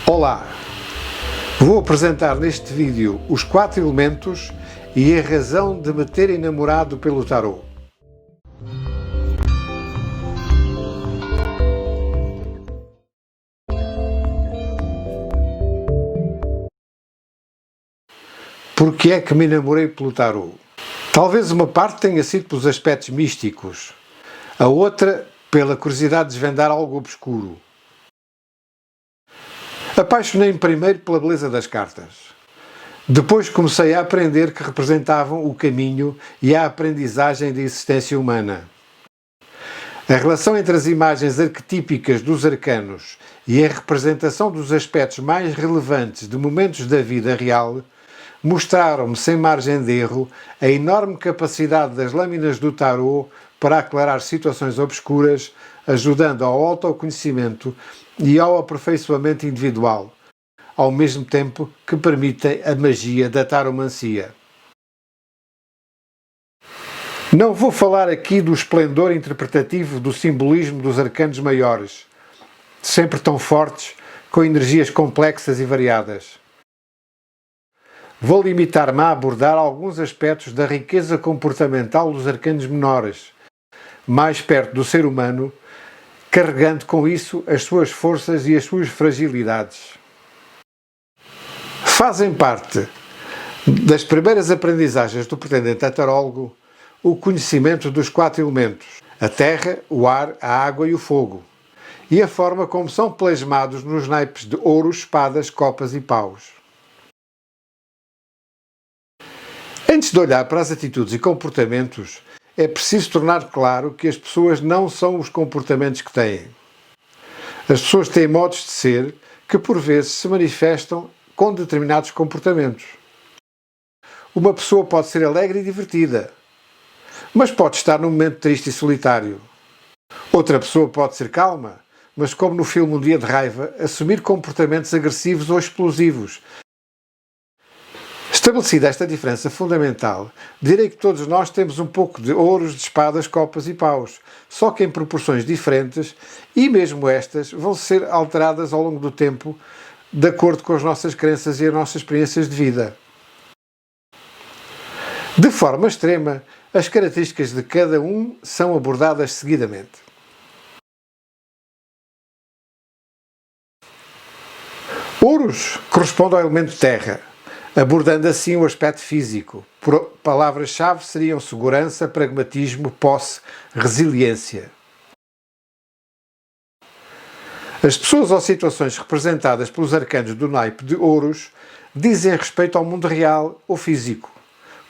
Olá! Vou apresentar neste vídeo os 4 elementos e a razão de me ter enamorado pelo tarô. Porque é que me enamorei pelo tarô? Talvez uma parte tenha sido pelos aspectos místicos, a outra pela curiosidade de desvendar algo obscuro. Apaixonei-me primeiro pela beleza das cartas. Depois comecei a aprender que representavam o caminho e a aprendizagem da existência humana. A relação entre as imagens arquetípicas dos arcanos e a representação dos aspectos mais relevantes de momentos da vida real mostraram-me sem margem de erro a enorme capacidade das lâminas do tarô para aclarar situações obscuras, ajudando ao autoconhecimento e ao aperfeiçoamento individual, ao mesmo tempo que permitem a magia da taromancia. Não vou falar aqui do esplendor interpretativo do simbolismo dos arcanos maiores, sempre tão fortes, com energias complexas e variadas. Vou limitar-me a abordar alguns aspectos da riqueza comportamental dos arcanos menores, mais perto do ser humano, carregando com isso as suas forças e as suas fragilidades. Fazem parte das primeiras aprendizagens do pretendente a tarólogo o conhecimento dos 4 elementos: a terra, o ar, a água e o fogo, e a forma como são plasmados nos naipes de ouros, espadas, copas e paus. Antes de olhar para as atitudes e comportamentos, é preciso tornar claro que as pessoas não são os comportamentos que têm. As pessoas têm modos de ser que por vezes se manifestam com determinados comportamentos. Uma pessoa pode ser alegre e divertida, mas pode estar num momento triste e solitário. Outra pessoa pode ser calma, mas como no filme Um Dia de Raiva, assumir comportamentos agressivos ou explosivos. Estabelecida esta diferença fundamental, direi que todos nós temos um pouco de ouros, de espadas, copas e paus, só que em proporções diferentes, e mesmo estas vão ser alteradas ao longo do tempo, de acordo com as nossas crenças e as nossas experiências de vida. De forma extrema, as características de cada um são abordadas seguidamente. Ouros corresponde ao elemento terra, abordando assim o aspecto físico. Palavras-chave seriam segurança, pragmatismo, posse, resiliência. As pessoas ou situações representadas pelos arcanos do naipe de ouros dizem respeito ao mundo real ou físico.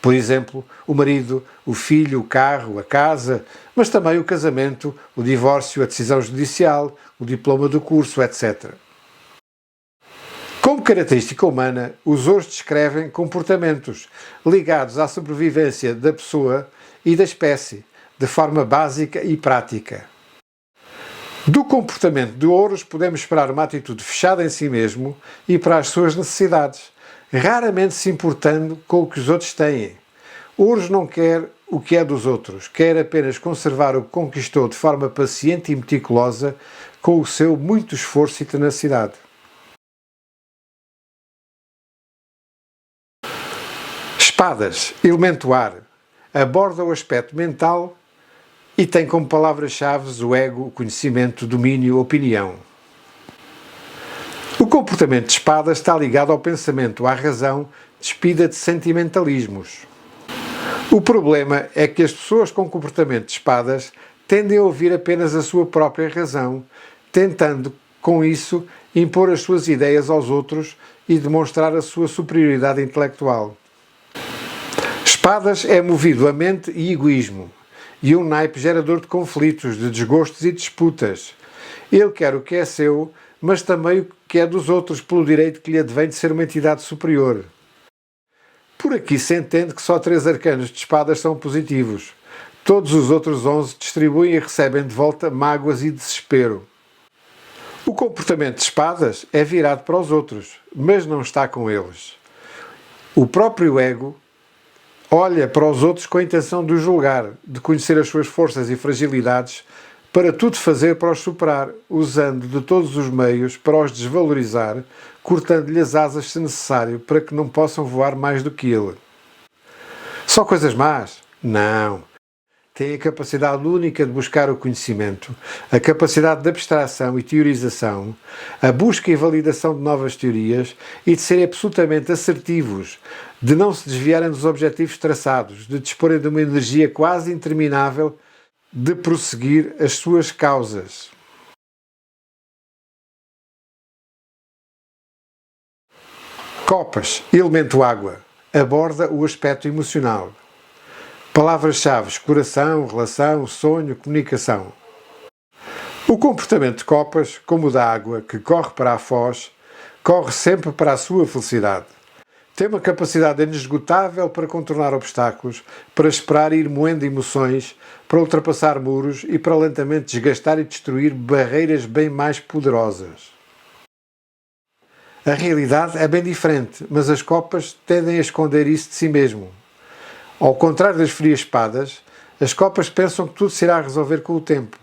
Por exemplo, o marido, o filho, o carro, a casa, mas também o casamento, o divórcio, a decisão judicial, o diploma do curso, etc. Como característica humana, os ouros descrevem comportamentos ligados à sobrevivência da pessoa e da espécie, de forma básica e prática. Do comportamento de ouros podemos esperar uma atitude fechada em si mesmo e para as suas necessidades, raramente se importando com o que os outros têm. Ouros não quer o que é dos outros, quer apenas conservar o que conquistou de forma paciente e meticulosa com o seu muito esforço e tenacidade. Espadas, elemento ar, aborda o aspecto mental e tem como palavras-chave o ego, o conhecimento, domínio, opinião. O comportamento de espadas está ligado ao pensamento, à razão, despida de sentimentalismos. O problema é que as pessoas com comportamento de espadas tendem a ouvir apenas a sua própria razão, tentando, com isso, impor as suas ideias aos outros e demonstrar a sua superioridade intelectual. Espadas é movido a mente e egoísmo, e um naipe gerador de conflitos, de desgostos e disputas. Ele quer o que é seu, mas também o que é dos outros pelo direito que lhe advém de ser uma entidade superior. Por aqui se entende que só 3 arcanos de espadas são positivos. Todos os outros 11 distribuem e recebem de volta mágoas e desespero. O comportamento de espadas é virado para os outros, mas não está com eles. O próprio ego olha para os outros com a intenção de os julgar, de conhecer as suas forças e fragilidades, para tudo fazer para os superar, usando de todos os meios para os desvalorizar, cortando-lhe as asas se necessário, para que não possam voar mais do que ele. Só coisas más? Não. Têm a capacidade única de buscar o conhecimento, a capacidade de abstração e teorização, a busca e validação de novas teorias e de serem absolutamente assertivos, de não se desviarem dos objetivos traçados, de disporem de uma energia quase interminável de prosseguir as suas causas. Copas, elemento água, aborda o aspecto emocional. Palavras-chave: coração, relação, sonho, comunicação. O comportamento de Copas, como o da água que corre para a foz, corre sempre para a sua felicidade. Tem uma capacidade inesgotável para contornar obstáculos, para esperar e ir moendo emoções, para ultrapassar muros e para lentamente desgastar e destruir barreiras bem mais poderosas. A realidade é bem diferente, mas as Copas tendem a esconder isso de si mesmo. Ao contrário das frias espadas, as Copas pensam que tudo se irá resolver com o tempo.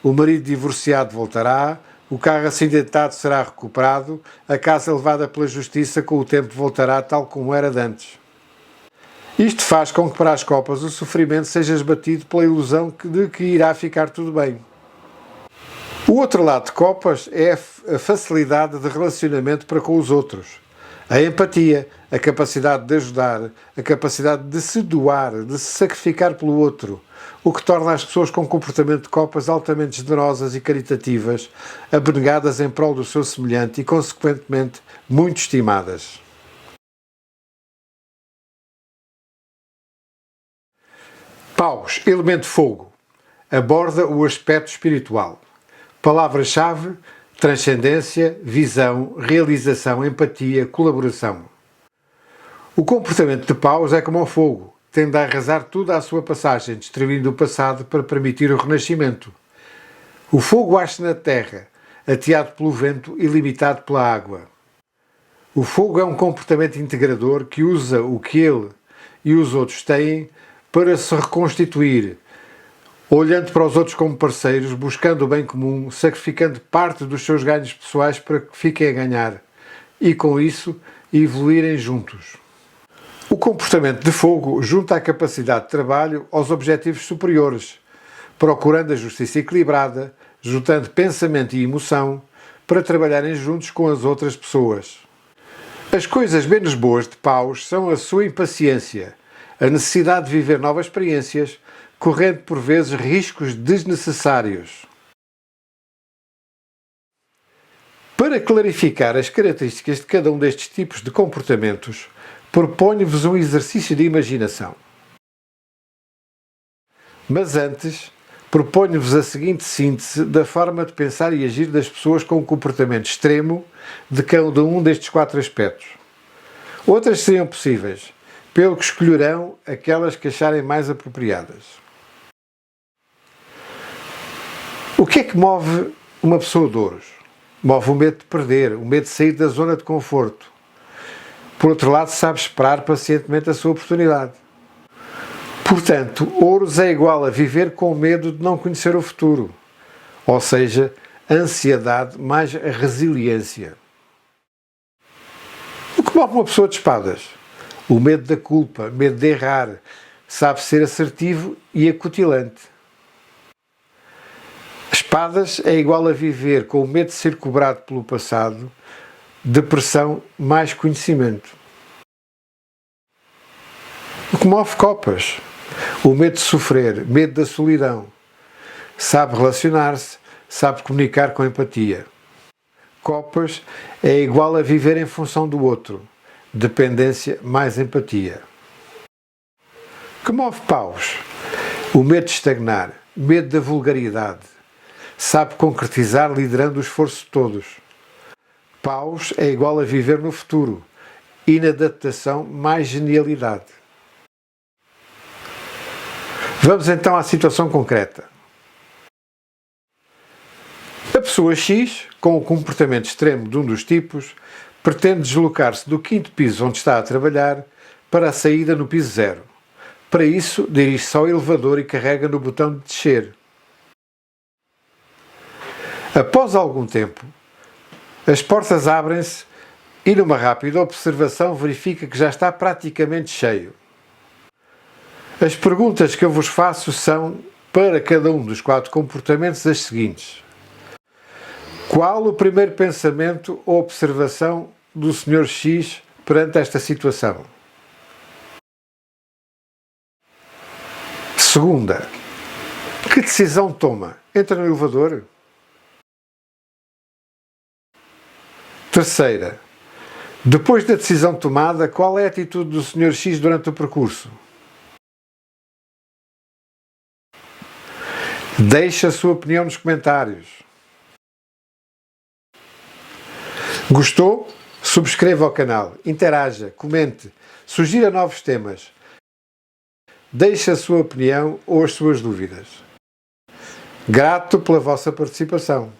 O marido divorciado voltará, o carro acidentado será recuperado, a casa levada pela justiça com o tempo voltará tal como era de antes. Isto faz com que para as Copas o sofrimento seja esbatido pela ilusão de que irá ficar tudo bem. O outro lado de Copas é a facilidade de relacionamento para com os outros. A empatia, a capacidade de ajudar, a capacidade de se doar, de se sacrificar pelo outro, o que torna as pessoas com comportamento de Copas altamente generosas e caritativas, abnegadas em prol do seu semelhante e, consequentemente, muito estimadas. Paus, elemento fogo, aborda o aspecto espiritual. Palavras-chave: transcendência, visão, realização, empatia, colaboração. O comportamento de Paus é como o fogo, tende a arrasar tudo à sua passagem, destruindo o passado para permitir o renascimento. O fogo asce na terra, ateado pelo vento e limitado pela água. O fogo é um comportamento integrador que usa o que ele e os outros têm para se reconstituir, olhando para os outros como parceiros, buscando o bem comum, sacrificando parte dos seus ganhos pessoais para que fiquem a ganhar e, com isso, evoluírem juntos. O comportamento de fogo junta a capacidade de trabalho aos objetivos superiores, procurando a justiça equilibrada, juntando pensamento e emoção para trabalharem juntos com as outras pessoas. As coisas menos boas de Paus são a sua impaciência, a necessidade de viver novas experiências, correndo por vezes riscos desnecessários. Para clarificar as características de cada um destes tipos de comportamentos, proponho-vos um exercício de imaginação. Mas antes, proponho-vos a seguinte síntese da forma de pensar e agir das pessoas com um comportamento extremo de cada um destes 4 aspectos. Outras seriam possíveis, pelo que escolherão aquelas que acharem mais apropriadas. O que é que move uma pessoa de ouros? Move o medo de perder, o medo de sair da zona de conforto. Por outro lado, sabe esperar pacientemente a sua oportunidade. Portanto, ouros é igual a viver com medo de não conhecer o futuro, ou seja, ansiedade mais a resiliência. O que move uma pessoa de espadas? O medo da culpa, medo de errar, sabe ser assertivo e acutilante. Espadas é igual a viver com o medo de ser cobrado pelo passado, depressão mais conhecimento. O que move Copas? O medo de sofrer, medo da solidão. Sabe relacionar-se, sabe comunicar com empatia. Copas é igual a viver em função do outro, dependência mais empatia. O que move Paus? O medo de estagnar, medo da vulgaridade. Sabe concretizar liderando o esforço de todos. Paus é igual a viver no futuro, inadaptação mais genialidade. Vamos então à situação concreta. A pessoa X, com o comportamento extremo de um dos tipos, pretende deslocar-se do 5º piso onde está a trabalhar para a saída no piso 0. Para isso, dirige-se ao elevador e carrega no botão de descer. Após algum tempo, as portas abrem-se e numa rápida observação verifica que já está praticamente cheio. As perguntas que eu vos faço são, para cada um dos 4 comportamentos, as seguintes. Qual o primeiro pensamento ou observação do Sr. X perante esta situação? Segunda, que decisão toma? Entra no elevador? Terceira, depois da decisão tomada, qual é a atitude do Sr. X durante o percurso? Deixe a sua opinião nos comentários. Gostou? Subscreva o canal, interaja, comente, sugira novos temas. Deixe a sua opinião ou as suas dúvidas. Grato pela vossa participação.